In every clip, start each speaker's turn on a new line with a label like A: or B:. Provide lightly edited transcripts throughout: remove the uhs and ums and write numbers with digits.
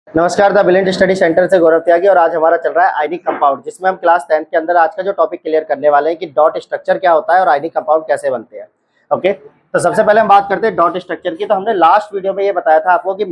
A: नमस्कार, the brilliant study centre से गौरव त्यागी। और आज हमारा चल रहा है आयनिक कंपाउंड, जिसमें हम क्लास 10 के अंदर आज का जो टॉपिक क्लियर करने वाले हैं कि डॉट स्ट्रक्चर क्या होता है और आयनिक कंपाउंड कैसे बनते हैं। ओके, तो सबसे पहले हम बात करते हैं डॉट स्ट्रक्चर की। तो हमने लास्ट वीडियो में ये बताया था आपको कि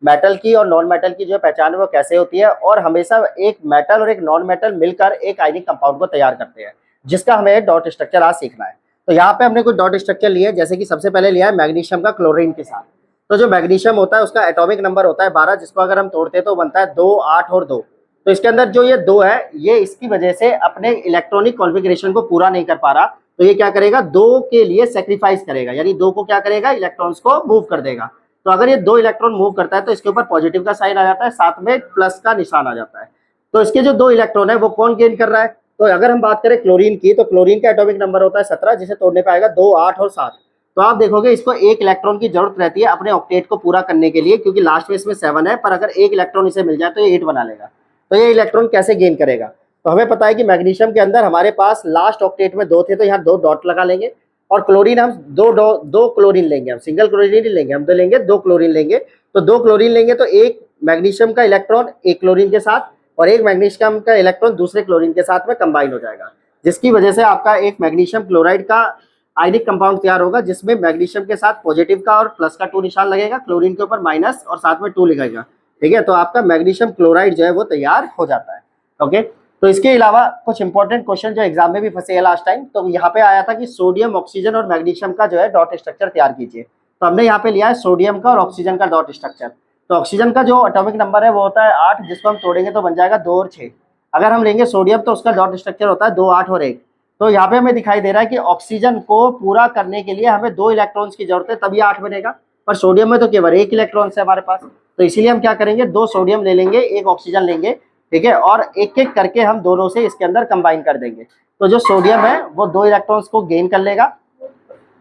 A: मेटल की और नॉन मेटल की जो पहचान है वो कैसे होती है, और हमेशा एक मेटल और एक नॉन मेटल मिलकर एक आयनिक कंपाउंड को तैयार करते हैं, जिसका हमें डॉट स्ट्रक्चर आज सीखना है। तो यहाँ पे हमने कुछ डॉट स्ट्रक्चर लिए, जैसे कि सबसे पहले लिया है मैग्नीशियम का क्लोरीन के साथ। तो जो मैग्नीशियम होता है उसका एटॉमिक नंबर होता है 12, जिसको अगर हम तोड़ते हैं तो बनता है 2, 8 और 2। तो इसके अंदर जो ये 2 है, ये इसकी वजह से अपने इलेक्ट्रॉनिक कॉन्फ़िगरेशन को पूरा नहीं कर पा रहा, तो ये क्या करेगा, 2 के लिए सेक्रीफाइस करेगा, यानी 2 को क्या करेगा, इलेक्ट्रॉन्स को मूव कर देगा। तो अगर ये 2 इलेक्ट्रॉन मूव करता है तो इसके ऊपर पॉजिटिव का साइन आ जाता है, साथ में प्लस का निशान आ जाता है। तो इसके जो 2 इलेक्ट्रॉन है वो कौन गेन कर रहा है। तो अगर हम बात करें क्लोरीन की, तो क्लोरीन का एटॉमिक नंबर होता है 17, जिसे तोड़ने पे आएगा 2, 8 और 7। तो आप देखोगे इसको 1 इलेक्ट्रॉन की जरूरत रहती है अपने ऑक्टेट को पूरा करने के लिए, क्योंकि लास्ट में इसमें 7 है, पर अगर 1 इलेक्ट्रॉन इसे मिल जाए तो ये 8 बना लेगा। तो ये इलेक्ट्रॉन कैसे गेन करेगा, तो हमें पता है कि मैग्नीशियम के अंदर हमारे पास लास्ट ऑक्टेट में 2 थे, तो यहाँ 2 डॉट लगा लेंगे। और क्लोरीन हम दो क्लोरीन लेंगे, हम सिंगल क्लोरीन नहीं लेंगे, हम तो लेंगे 2 क्लोरीन लेंगे। तो 2 क्लोरीन लेंगे तो एक मैग्नीशियम का इलेक्ट्रॉन एक क्लोरीन के साथ और एक मैग्नीशियम का इलेक्ट्रॉन दूसरे क्लोरीन के साथ में कंबाइन हो जाएगा, जिसकी वजह से आपका एक मैग्नीशियम क्लोराइड का आयनिक कंपाउंड तैयार होगा, जिसमें मैग्नीशियम के साथ पॉजिटिव का और प्लस का 2 निशान लगेगा, क्लोरीन के ऊपर माइनस और साथ में 2 लिखेगा। ठीक है, तो आपका मैग्नीशियम क्लोराइड जो है वो तैयार हो जाता है। ओके, तो इसके अलावा कुछ इंपॉर्टेंट क्वेश्चन जो एग्जाम में भी फंसे हैं लास्ट टाइम, तो यहाँ पे आया था कि सोडियम, ऑक्सीजन और मैग्नीशियम का जो है डॉट स्ट्रक्चर तैयार कीजिए। तो हमने यहाँ पे लिया है सोडियम का और ऑक्सीजन का डॉट स्ट्रक्चर। तो ऑक्सीजन का जो एटॉमिक नंबर है वो होता है 8, जिसको हम तोड़ेंगे तो बन जाएगा 2 और 6। अगर हम लेंगे सोडियम तो उसका डॉट स्ट्रक्चर होता है 2, 8 और 1। तो यहाँ पे हमें दिखाई दे रहा है कि ऑक्सीजन को पूरा करने के लिए हमें 2 इलेक्ट्रॉन्स की जरूरत है, तभी 8 बनेगा। पर सोडियम में तो केवल 1 इलेक्ट्रॉन है हमारे पास, तो इसीलिए हम क्या करेंगे, 2 सोडियम ले लेंगे, 1 ऑक्सीजन लेंगे। ठीक है, और एक एक करके हम दोनों से इसके अंदर कंबाइन कर देंगे। तो जो सोडियम है वो 2 इलेक्ट्रॉन्स को गेन कर लेगा,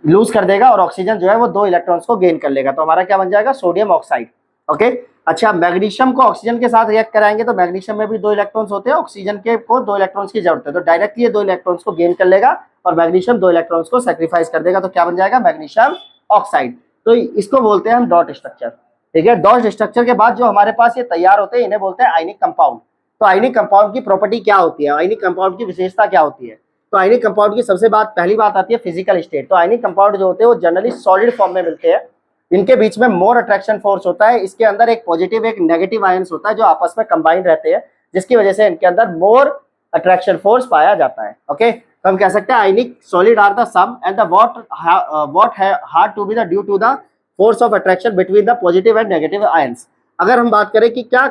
A: लूज कर देगा, और ऑक्सीजन जो है वो 2 इलेक्ट्रॉन्स को गेन कर लेगा। तो हमारा क्या बन जाएगा, सोडियम ऑक्साइड। ओके, अच्छा, मैग्नीशियम को ऑक्सीजन के साथ रिएक्ट कराएंगे तो मैग्नीशियम में भी 2 इलेक्ट्रॉन्स होते हैं, ऑक्सीजन के को 2 इलेक्ट्रॉन्स की जरूरत है, तो डायरेक्टली ये 2 इलेक्ट्रॉन्स को गेन कर लेगा और मैग्नीशियम 2 इलेक्ट्रॉन्स को सेक्रीफाइस कर देगा। तो क्या बन जाएगा, मैग्नीशियम ऑक्साइड। तो इसको बोलते हैं हम डॉट स्ट्रक्चर। ठीक है, डॉट स्ट्रक्चर के बाद जो हमारे पास ये तैयार होते हैं इन्हें बोलते हैं आयनिक कंपाउंड। तो आयनिक कंपाउंड की प्रॉपर्टी क्या होती है, आयनिक कंपाउंड की विशेषता क्या होती है। तो आयनिक कंपाउंड की सबसे पहली बात आती है फिजिकल स्टेट। तो आयनिक कंपाउंड जो होते हैं वो जनरली सॉलिड फॉर्म में मिलते हैं, इनके बीच में मोर अट्रैक्शन फोर्स होता है, इसके अंदर एक पॉजिटिव एक नेगेटिव आयंस होता है जो आपस में कंबाइन रहते हैं, जिसकी वजह से इनके अंदर मोर अट्रैक्शन फोर्स पाया जाता है। ओके, तो हम कह सकते हैं ionic solid are the sum and the what hard to be the due to the force of attraction between the positive and negative ions. अगर हम बात करें कि क्या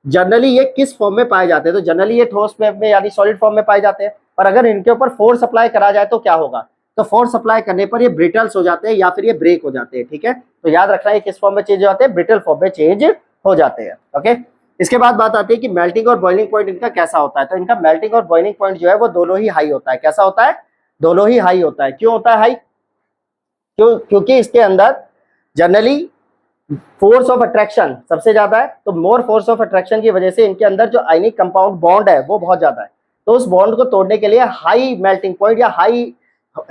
A: जनरली ये किस फॉर्म में पाए जाते हैं, तो जनरली ये ठोस में यानी सॉलिड फॉर्म में पाए जाते हैं, पर अगर इनके ऊपर फोर्स अप्लाई करा जाए तो क्या होगा, तो फोर्स अप्लाई करने पर ये ब्रिटल्स हो जाते हैं या फिर ये ब्रेक हो जाते हैं। ठीक है, तो याद रखना है किस फॉर्म में चेंज हो जाते हैं, ब्रिटल फॉर्म में चेंज हो जाते हैं। ओके, इसके बाद बात आती है कि मेल्टिंग और बॉइलिंग पॉइंट इनका कैसा होता है। तो इनका मेल्टिंग और बॉइलिंग पॉइंट जो है वो दोनों ही हाई होता है। कैसा होता है, दोनों ही हाई होता है। क्यों होता है हाई, क्योंकि इसके अंदर जनरली फोर्स ऑफ अट्रैक्शन सबसे ज्यादा है, तो मोर फोर्स ऑफ अट्रैक्शन की वजह से इनके अंदर जो आयनिक कंपाउंड बॉन्ड है वो बहुत ज्यादा है। तो उस बॉन्ड को तोड़ने के लिए हाई मेल्टिंग पॉइंट या हाई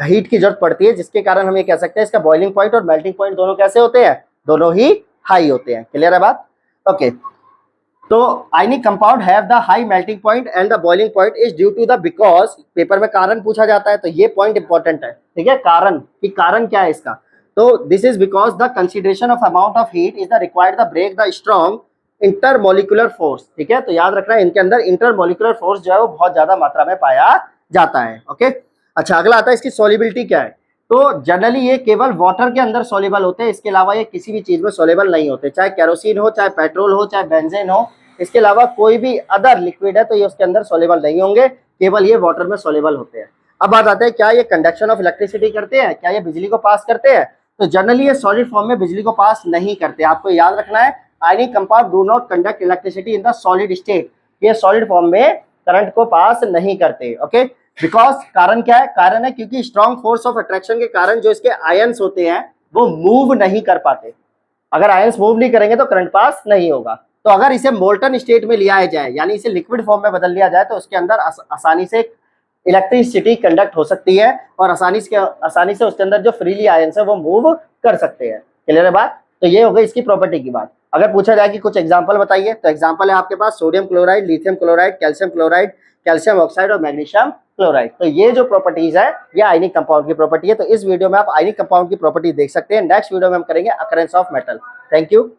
A: हीट की जरूरत पड़ती है, जिसके कारण हम ये कह सकते हैं इसका बॉइलिंग पॉइंट और मेल्टिंग पॉइंट दोनों कैसे होते हैं, दोनों ही हाई होते हैं। क्लियर है बात। ओके, तो ionic compound have the high melting point and the boiling point is due to the, because paper में कारण पूछा जाता है तो ये पॉइंट इंपॉर्टेंट है। ठीक है, कारण कि कारण क्या है इसका, तो this is because the consideration of amount of heat is the required the break the strong intermolecular force. ठीक है, तो याद रखना है इनके अंदर इंटरमोलिकुलर फोर्स जो है वो बहुत ज्यादा मात्रा में पाया जाता है। ओके, अच्छा, अगला आता है इसकी सॉल्युबिलिटी क्या है। तो जनरली ये केवल वाटर के अंदर सॉल्युबल होते हैं, इसके अलावा ये किसी भी चीज में सॉल्युबल नहीं होते, चाहे केरोसिन हो, चाहे पेट्रोल हो, चाहे बेंजीन हो, इसके अलावा कोई भी अदर लिक्विड है तो ये उसके अंदर सॉल्युबल नहीं होंगे, केवल ये वाटर में सॉल्युबल होते हैं। अब बात आते हैं क्या ये कंडक्शन ऑफ इलेक्ट्रिसिटी करते हैं, क्या ये बिजली को पास करते हैं। तो जनरली ये सॉलिड फॉर्म में बिजली को पास नहीं करते। आपको याद रखना है ionic compound do not conduct electricity in the solid state, ये सॉलिड फॉर्म में करंट को पास नहीं करते। ओके, बिकॉज कारण क्या है, कारण है क्योंकि स्ट्रॉन्ग फोर्स ऑफ अट्रैक्शन के कारण जो इसके आयंस होते हैं वो मूव नहीं कर पाते। अगर आयंस मूव नहीं करेंगे तो करंट पास नहीं होगा। तो अगर इसे मोल्टन स्टेट में लिया जाए, यानी इसे लिक्विड फॉर्म में बदल लिया जाए, तो उसके अंदर आसानी से इलेक्ट्रिसिटी कंडक्ट हो सकती है और आसानी से उसके अंदर जो फ्रीली आयंस है वो मूव कर सकते हैं। क्लियर है बात। तो ये हो गई इसकी प्रॉपर्टी की बात। अगर पूछा जाए कि कुछ एग्जाम्पल बताइए, तो एग्जाम्पल है आपके पास sodium chloride, lithium chloride, calcium chloride, calcium oxide और मैग्नीशियम क्लोराइड। तो ये जो प्रॉपर्टीज है ये आयनिक कंपाउंड की प्रॉपर्टी है। तो इस वीडियो में आप आयनिक कंपाउंड की प्रॉपर्टी देख सकते हैं। नेक्स्ट वीडियो में हम करेंगे occurrence of metal. Thank you.